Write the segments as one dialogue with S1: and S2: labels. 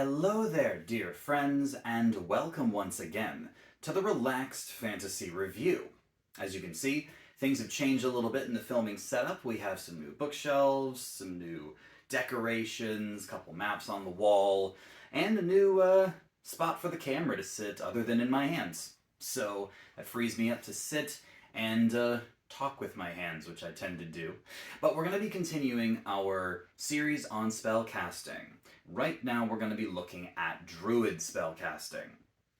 S1: Hello there, dear friends, and welcome once again to the Relaxed Fantasy Review. As you can see, things have changed a little bit in the filming setup. We have some new bookshelves, some new decorations, a couple maps on the wall, and a new spot for the camera to sit other than in my hands. So that frees me up to sit and talk with my hands, which I tend to do. But we're going to be continuing our series on spell casting. Right now we're going to be looking at Druid spellcasting.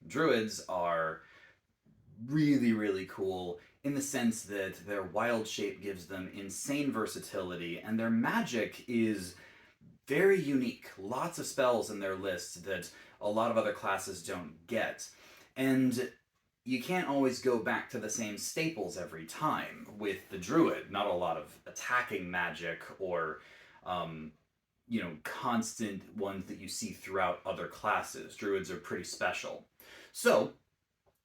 S1: Druids are really, really cool in the sense that their wild shape gives them insane versatility, and their magic is very unique. Lots of spells in their list that a lot of other classes don't get. And you can't always go back to the same staples every time with the Druid. Not a lot of attacking magic or constant ones that you see throughout other classes. Druids are pretty special. So,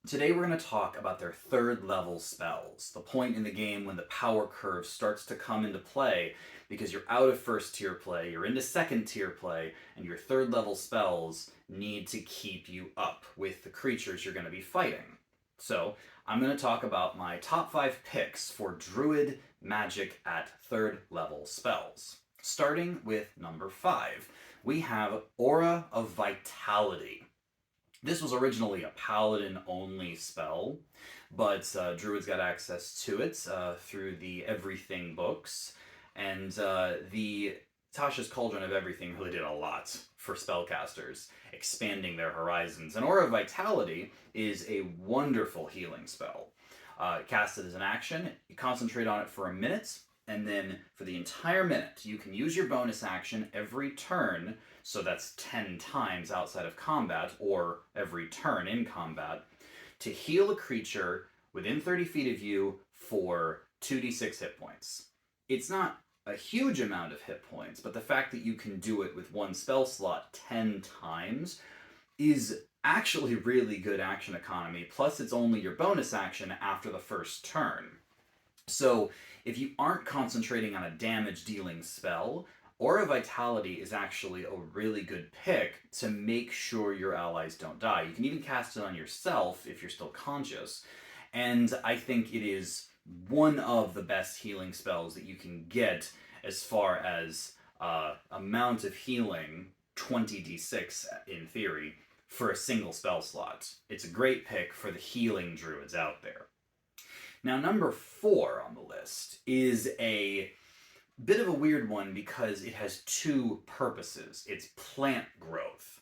S1: today we're going to talk about their third level spells, the point in the game when the power curve starts to come into play because you're out of first tier play, you're into second tier play, and your third level spells need to keep you up with the creatures you're going to be fighting. So, I'm going to talk about my top 5 picks for Druid magic at third level spells. Starting with number 5, we have Aura of Vitality. This was originally a paladin-only spell, but Druids got access to it through the Everything books, and the Tasha's Cauldron of Everything really did a lot for spellcasters, expanding their horizons. And Aura of Vitality is a wonderful healing spell. Cast it as an action, you concentrate on it for a minute, and then for the entire minute, you can use your bonus action every turn, so that's 10 times outside of combat, or every turn in combat, to heal a creature within 30 feet of you for 2d6 hit points. It's not a huge amount of hit points, but the fact that you can do it with one spell slot 10 times is actually really good action economy, plus it's only your bonus action after the first turn. So, if you aren't concentrating on a damage-dealing spell, Aura Vitality is actually a really good pick to make sure your allies don't die. You can even cast it on yourself if you're still conscious, and I think it is one of the best healing spells that you can get as far as amount of healing, 20d6 in theory, for a single spell slot. It's a great pick for the healing druids out there. Now, number 4 on the list is a bit of a weird one because it has 2 purposes. It's plant growth.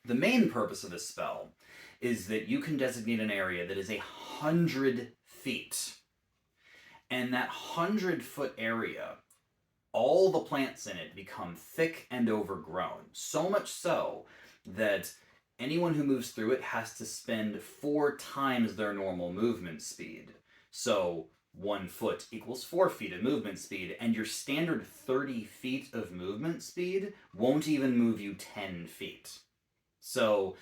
S1: The main purpose of this spell is that you can designate an area that is 100 feet. And that 100-foot area, all the plants in it become thick and overgrown. So much so that anyone who moves through it has to spend 4 times their normal movement speed. So 1 foot equals 4 feet of movement speed, and your standard 30 feet of movement speed won't even move you 10 feet. So,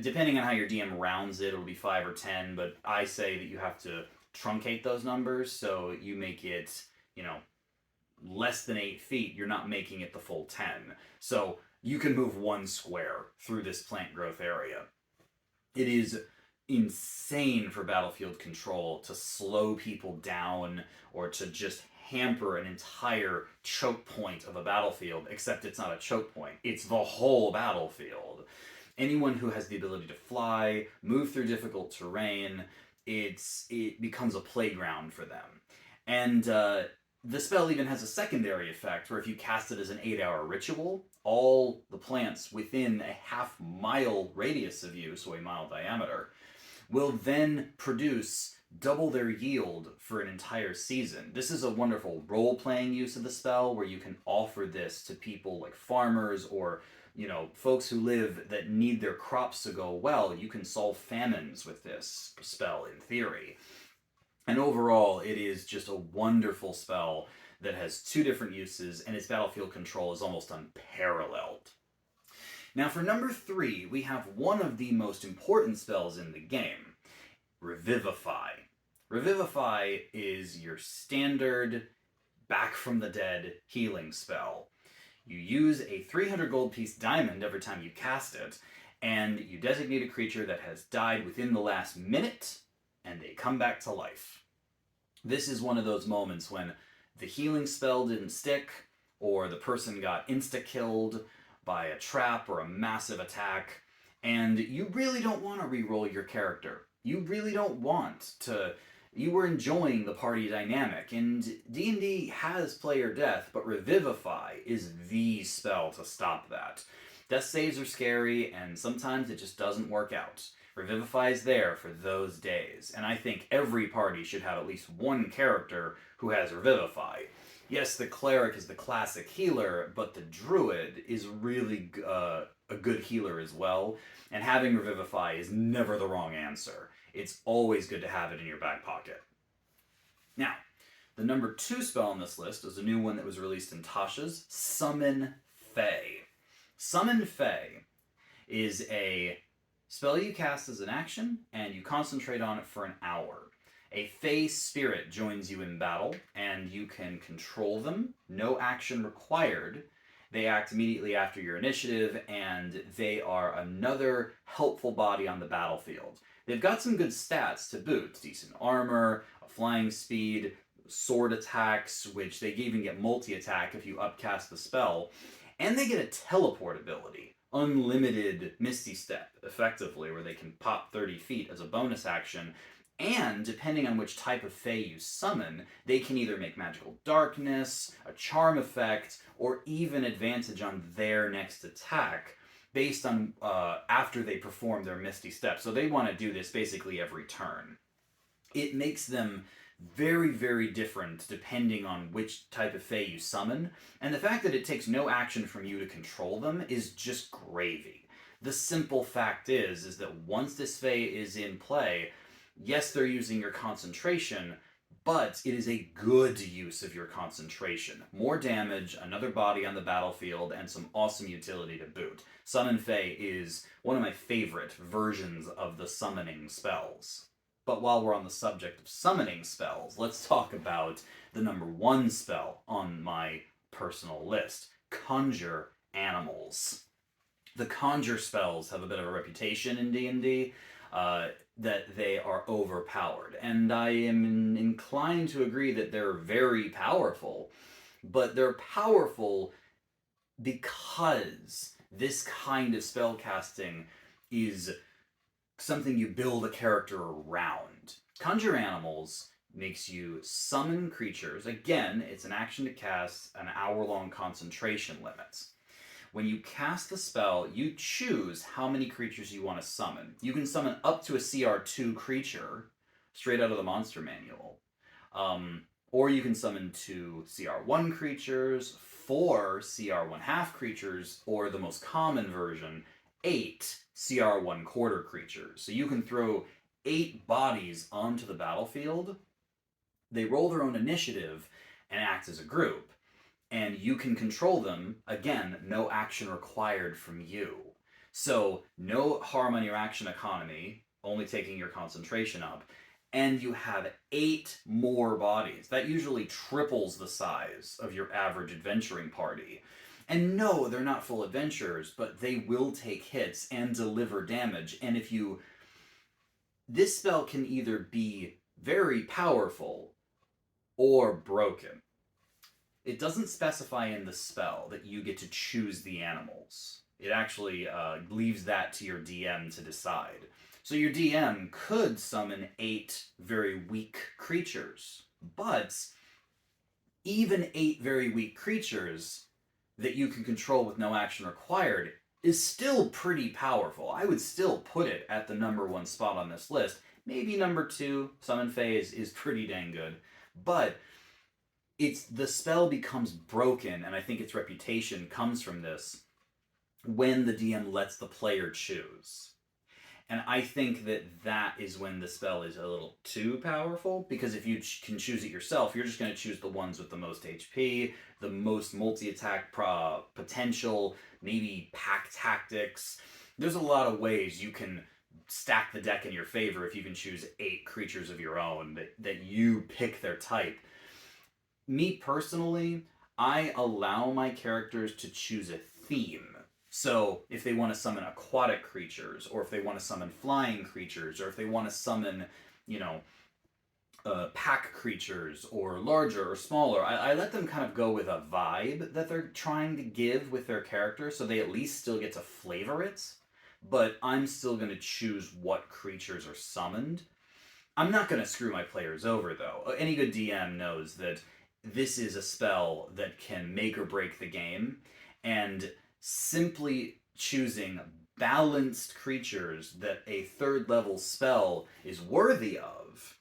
S1: depending on how your DM rounds it, it'll be 5 or 10, but I say that you have to truncate those numbers, so you make it, less than 8 feet, you're not making it the full 10. So, you can move 1 square through this plant growth area. It is insane for battlefield control to slow people down or to just hamper an entire choke point of a battlefield, except it's not a choke point. It's the whole battlefield. Anyone who has the ability to fly, move through difficult terrain, it becomes a playground for them. And the spell even has a secondary effect where if you cast it as an 8-hour ritual, all the plants within a half-mile radius of you, so a mile diameter, will then produce double their yield for an entire season. This is a wonderful role-playing use of the spell where you can offer this to people like farmers or, folks who live that need their crops to go well. You can solve famines with this spell in theory. And overall, it is just a wonderful spell that has 2 different uses, and its battlefield control is almost unparalleled. Now for number 3, we have one of the most important spells in the game, Revivify. Revivify is your standard back from the dead healing spell. You use a 300 gold piece diamond every time you cast it, and you designate a creature that has died within the last minute, and they come back to life. This is one of those moments when the healing spell didn't stick, or the person got insta-killed by a trap or a massive attack, and you really don't want to re-roll your character. You really don't want to. You were enjoying the party dynamic, and D&D has player death, but Revivify is the spell to stop that. Death saves are scary, and sometimes it just doesn't work out. Revivify is there for those days, and I think every party should have at least one character who has Revivify. Yes, the cleric is the classic healer, but the druid is really a good healer as well, and having Revivify is never the wrong answer. It's always good to have it in your back pocket. Now, the number 2 spell on this list is a new one that was released in Tasha's, Summon Fae. Summon Fae is a spell you cast as an action, and you concentrate on it for an hour. A Fae spirit joins you in battle, and you can control them. No action required. They act immediately after your initiative, and they are another helpful body on the battlefield. They've got some good stats to boot. Decent armor, a flying speed, sword attacks, which they even get multi-attack if you upcast the spell. And they get a teleport ability. Unlimited Misty Step, effectively, where they can pop 30 feet as a bonus action. And, depending on which type of Fae you summon, they can either make Magical Darkness, a Charm effect, or even advantage on their next attack, based on after they perform their Misty Step. So they want to do this basically every turn. It makes them very, very different depending on which type of Fae you summon, and the fact that it takes no action from you to control them is just gravy. The simple fact is that once this Fae is in play, yes, they're using your concentration, but it is a good use of your concentration. More damage, another body on the battlefield, and some awesome utility to boot. Summon Fae is one of my favorite versions of the summoning spells. But while we're on the subject of summoning spells, let's talk about the number 1 spell on my personal list. Conjure Animals. The conjure spells have a bit of a reputation in D&D, that they are overpowered. And I am inclined to agree that they're very powerful, but they're powerful because this kind of spellcasting is something you build a character around. Conjure Animals makes you summon creatures. Again, it's an action to cast an hour-long concentration limit. When you cast the spell, you choose how many creatures you want to summon. You can summon up to a CR2 creature, straight out of the monster manual. Or you can summon 2 CR1 creatures, 4 CR1/2 creatures, or the most common version, 8 CR1 quarter creatures. So you can throw 8 bodies onto the battlefield. They roll their own initiative and act as a group. And you can control them, again, no action required from you. So, no harm on your action economy, only taking your concentration up, and you have 8 more bodies. That usually triples the size of your average adventuring party. And no, they're not full adventurers, but they will take hits and deliver damage, and if you... This spell can either be very powerful or broken. It doesn't specify in the spell that you get to choose the animals. It actually leaves that to your DM to decide. So your DM could summon 8 very weak creatures, but even 8 very weak creatures that you can control with no action required is still pretty powerful. I would still put it at the number 1 spot on this list. Maybe number 2, Summon Fae is pretty dang good, but the spell becomes broken, and I think its reputation comes from this, when the DM lets the player choose. And I think that is when the spell is a little too powerful, because if you can choose it yourself, you're just going to choose the ones with the most HP, the most multi-attack potential, maybe pack tactics. There's a lot of ways you can stack the deck in your favor if you can choose 8 creatures of your own that you pick their type. Me personally, I allow my characters to choose a theme. So if they want to summon aquatic creatures, or if they want to summon flying creatures, or if they want to summon, you know, pack creatures, or larger or smaller, I let them kind of go with a vibe that they're trying to give with their character, so they at least still get to flavor it, but I'm still going to choose what creatures are summoned. I'm not going to screw my players over, though. Any good DM knows that this is a spell that can make or break the game, and simply choosing balanced creatures that a third level spell is worthy of,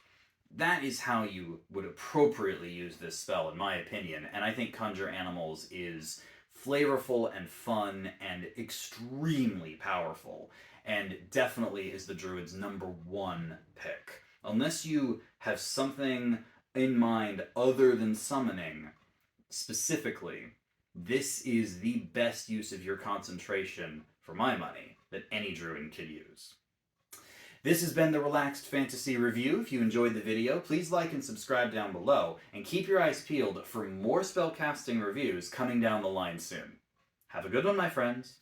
S1: that is how you would appropriately use this spell, in my opinion. And I think Conjure Animals is flavorful and fun and extremely powerful, and definitely is the Druid's #1 pick. Unless you have something in mind other than summoning specifically, this is the best use of your concentration, for my money, that any Druid could use. This has been the Relaxed Fantasy Review. If you enjoyed the video, please like and subscribe down below, and keep your eyes peeled for more spellcasting reviews coming down the line soon. Have a good one, my friends.